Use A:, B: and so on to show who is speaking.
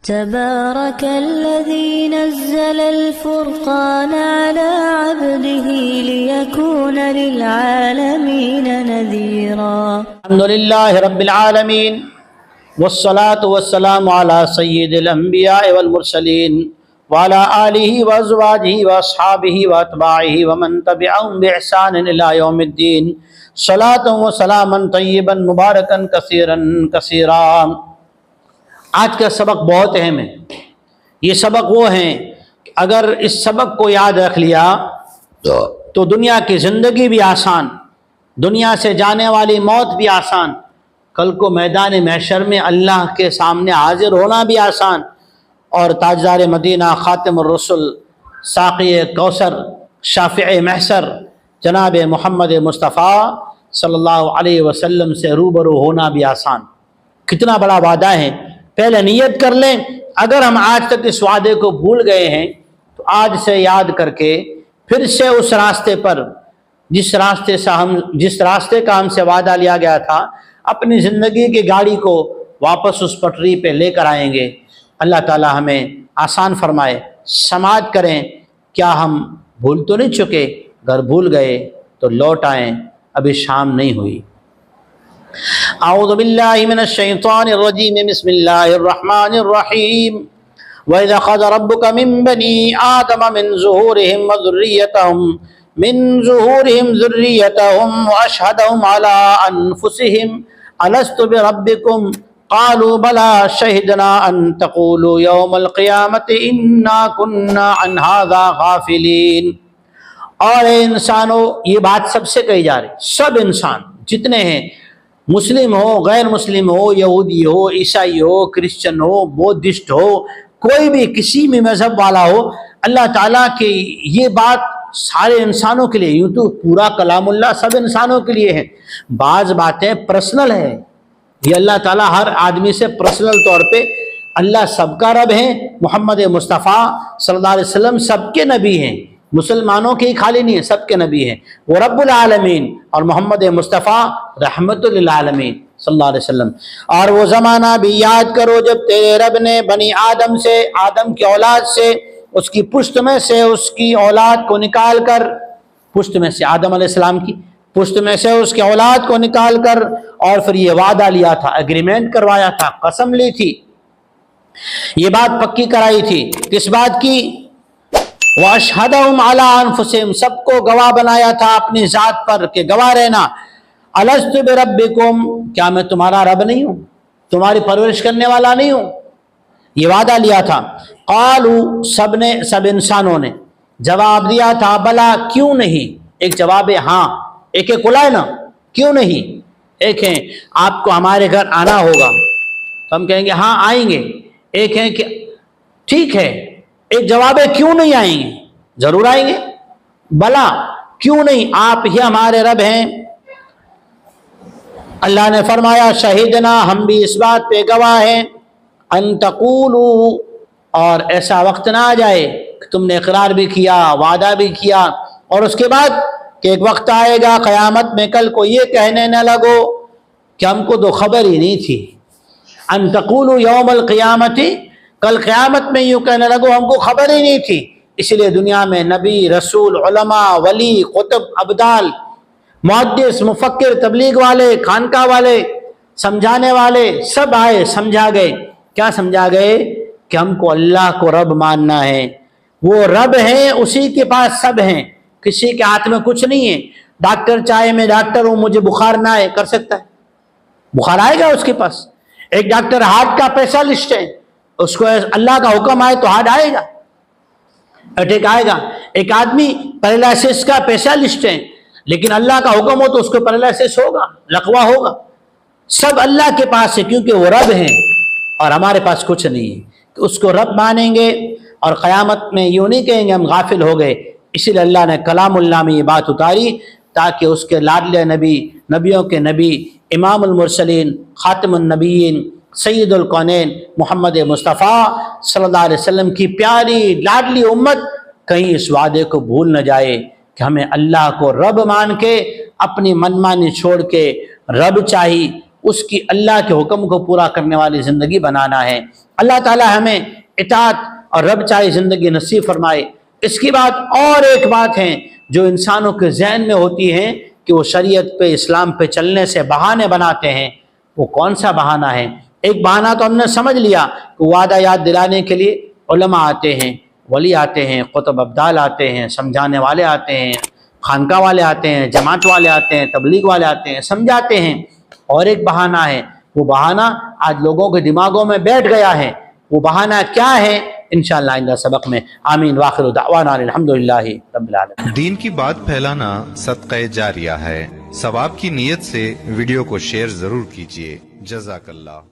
A: تبارك الذي نزل الفرقان على عبده ليكون للعالمين نذيرا.
B: الحمد لله رب العالمين والصلاة والسلام على سيد الأنبياء والمرسلين وعلى آله وأزواجه وأصحابه وأتباعه ومن تبعهم بإحسان إلى يوم الدين صلاة وسلاما طيبا مباركا كثيرا كثيرا. آج کا سبق بہت اہم ہے. یہ سبق وہ ہیں کہ اگر اس سبق کو یاد رکھ لیا تو دنیا کی زندگی بھی آسان، دنیا سے جانے والی موت بھی آسان، کل کو میدان محشر میں اللہ کے سامنے حاضر ہونا بھی آسان، اور تاجدار مدینہ خاتم الرسل ساقی کوثر شافع محشر جناب محمد مصطفیٰ صلی اللہ علیہ وسلم سے روبرو ہونا بھی آسان. کتنا بڑا وعدہ ہے. پہلے نیت کر لیں. اگر ہم آج تک اس وعدے کو بھول گئے ہیں تو آج سے یاد کر کے پھر سے اس راستے پر جس راستے کا ہم سے وعدہ لیا گیا تھا اپنی زندگی کی گاڑی کو واپس اس پٹری پہ لے کر آئیں گے. اللہ تعالی ہمیں آسان فرمائے. سماعت کریں. کیا ہم بھول تو نہیں چکے؟ اگر بھول گئے تو لوٹ آئیں، ابھی شام نہیں ہوئی. اعوذ باللہ من الشیطان الرجیم. بسم اللہ الرحمن الرحیم. وَإِذَا أَخَذَ رَبُّكَ مِن بَنِي آدَمَ مِن ظُهُورِهِمْ ذُرِّيَّتَهُمْ وَأَشْهَدَهُمْ عَلَىٰ أَنفُسِهِمْ أَلَسْتُ بِرَبِّكُمْ قَالُوا بَلَىٰ شَهِدْنَا أَن تَقُولُوا يَوْمَ الْقِيَامَةِ إِنَّا كُنَّا عَنْ هَٰذَا غَافِلِينَ. اور اے انسانوں، یہ بات سب سے کہی جا رہی، سب انسان جتنے ہیں، مسلم ہو، غیر مسلم ہو، یہودی ہو، عیسائی ہو، کرسچن ہو، بودھسٹ ہو، کوئی بھی کسی بھی مذہب والا ہو، اللہ تعالیٰ کی یہ بات سارے انسانوں کے لیے. یوں تو پورا کلام اللہ سب انسانوں کے لیے ہے. بعض باتیں پرسنل ہے، یہ اللہ تعالیٰ ہر آدمی سے پرسنل طور پہ، اللہ سب کا رب ہے. محمد مصطفیٰ صلی اللہ علیہ وسلم سب کے نبی ہیں، مسلمانوں کے ہی خالی نہیں ہیں، سب کے نبی ہیں. وہ رب العالمین اور محمد مصطفیٰ رحمت للعالمین صلی اللہ علیہ وسلم. اور وہ زمانہ بھی یاد کرو جب تیرے رب نے بنی آدم سے، آدم کی اولاد سے، اس کی پشت میں سے اس کی اولاد کو نکال کر، پشت میں سے آدم علیہ السلام کی پشت میں سے اس کی اولاد کو نکال کر، اور پھر یہ وعدہ لیا تھا، اگریمنٹ کروایا تھا، قسم لی تھی، یہ بات پکی کرائی تھی. کس بات کی؟ وَأَشْهَدَهُمْ عَلَىٰ أَنفُسِهِمْ، سب کو گواہ بنایا تھا اپنی ذات پر کہ گواہ رہنا. أَلَسْتُ بِرَبِّكُمْ، کیا میں تمہارا رب نہیں ہوں، تمہاری پرورش کرنے والا نہیں ہوں؟ یہ وعدہ لیا تھا. قالوا، سب انسانوں نے جواب دیا تھا، بلا، کیوں نہیں. ایک جواب ہے ہاں، ایک کھلا ہے نا، کیوں نہیں. ایک ہے آپ کو ہمارے گھر آنا ہوگا تو ہم کہیں گے ہاں آئیں گے. ایک ہے کہ ٹھیک ہے. ایک جواب ہے کیوں نہیں آئیں گے، ضرور آئیں گے. بلا، کیوں نہیں، آپ ہی ہمارے رب ہیں. اللہ نے فرمایا شہیدنا، ہم بھی اس بات پہ گواہ ہیں، ان تقولوا، اور ایسا وقت نہ آ جائے کہ تم نے اقرار بھی کیا، وعدہ بھی کیا، اور اس کے بعد کہ ایک وقت آئے گا قیامت میں کل کو یہ کہنے نہ لگو کہ ہم کو تو خبر ہی نہیں تھی. ان تقولوا یوم القیامت، کل قیامت میں یوں کہنے لگو ہم کو خبر ہی نہیں تھی. اس لیے دنیا میں نبی، رسول، علماء، ولی، قطب، ابدال، محدث، مفکر، تبلیغ والے، خانقاہ والے، سمجھانے والے، سب آئے، سمجھا گئے. کیا سمجھا گئے؟ کہ ہم کو اللہ کو رب ماننا ہے. وہ رب ہیں، اسی کے پاس سب ہیں، کسی کے ہاتھ میں کچھ نہیں ہے. ڈاکٹر چاہے میں ڈاکٹر ہوں، مجھے بخار نہ آئے، کر سکتا ہے؟ بخار آئے گا اس کے پاس. ایک ڈاکٹر ہارٹ کا اسپیشلسٹ ہے، اس کو اللہ کا حکم آئے تو ہارٹ آئے گا، اٹیک آئے گا. ایک آدمی پیرالائسس کا اسپیشلسٹ ہے، لیکن اللہ کا حکم ہو تو اس کو پیرالائسس ہوگا، لقوہ ہوگا. سب اللہ کے پاس ہے کیونکہ وہ رب ہیں اور ہمارے پاس کچھ نہیں ہے. کہ اس کو رب مانیں گے اور قیامت میں یوں نہیں کہیں گے ہم غافل ہو گئے. اسی لیے اللہ نے کلام اللہ میں یہ بات اتاری تاکہ اس کے لاڈلے نبی، نبیوں کے نبی، امام المرسلین، خاتم النبیین، سید الکونین محمد مصطفیٰ صلی اللہ علیہ وسلم کی پیاری لاڈلی امت کہیں اس وعدے کو بھول نہ جائے کہ ہمیں اللہ کو رب مان کے، اپنی منمانی چھوڑ کے رب چاہی، اس کی اللہ کے حکم کو پورا کرنے والی زندگی بنانا ہے. اللہ تعالی ہمیں اطاعت اور رب چاہے زندگی نصیب فرمائے۔ اس کی بعد اور ایک بات ہے جو انسانوں کے ذہن میں ہوتی ہے کہ وہ شریعت پہ اسلام پہ چلنے سے بہانے بناتے ہیں۔ وہ کون سا بہانہ ہے؟ ایک بہانہ تو ہم نے سمجھ لیا کہ وعدہ یاد دلانے کے لیے علماء آتے ہیں، ولی آتے ہیں، قطب ابدال آتے ہیں، سمجھانے والے آتے ہیں، خانقاہ والے آتے ہیں، جماعت والے آتے ہیں، تبلیغ والے آتے ہیں، سمجھاتے ہیں۔ اور ایک بہانہ ہے، وہ بہانہ آج لوگوں کے دماغوں میں بیٹھ گیا ہے۔ وہ بہانہ کیا ہے؟ انشاءاللہ آئندہ سبق میں۔ آمین واخر دعوانا الحمدللہ رب العالمین۔
C: دین کی بات پھیلانا صدقہ جاریہ ہے، ثواب کی نیت سے ویڈیو کو شیئر ضرور کیجیے۔ جزاک اللہ۔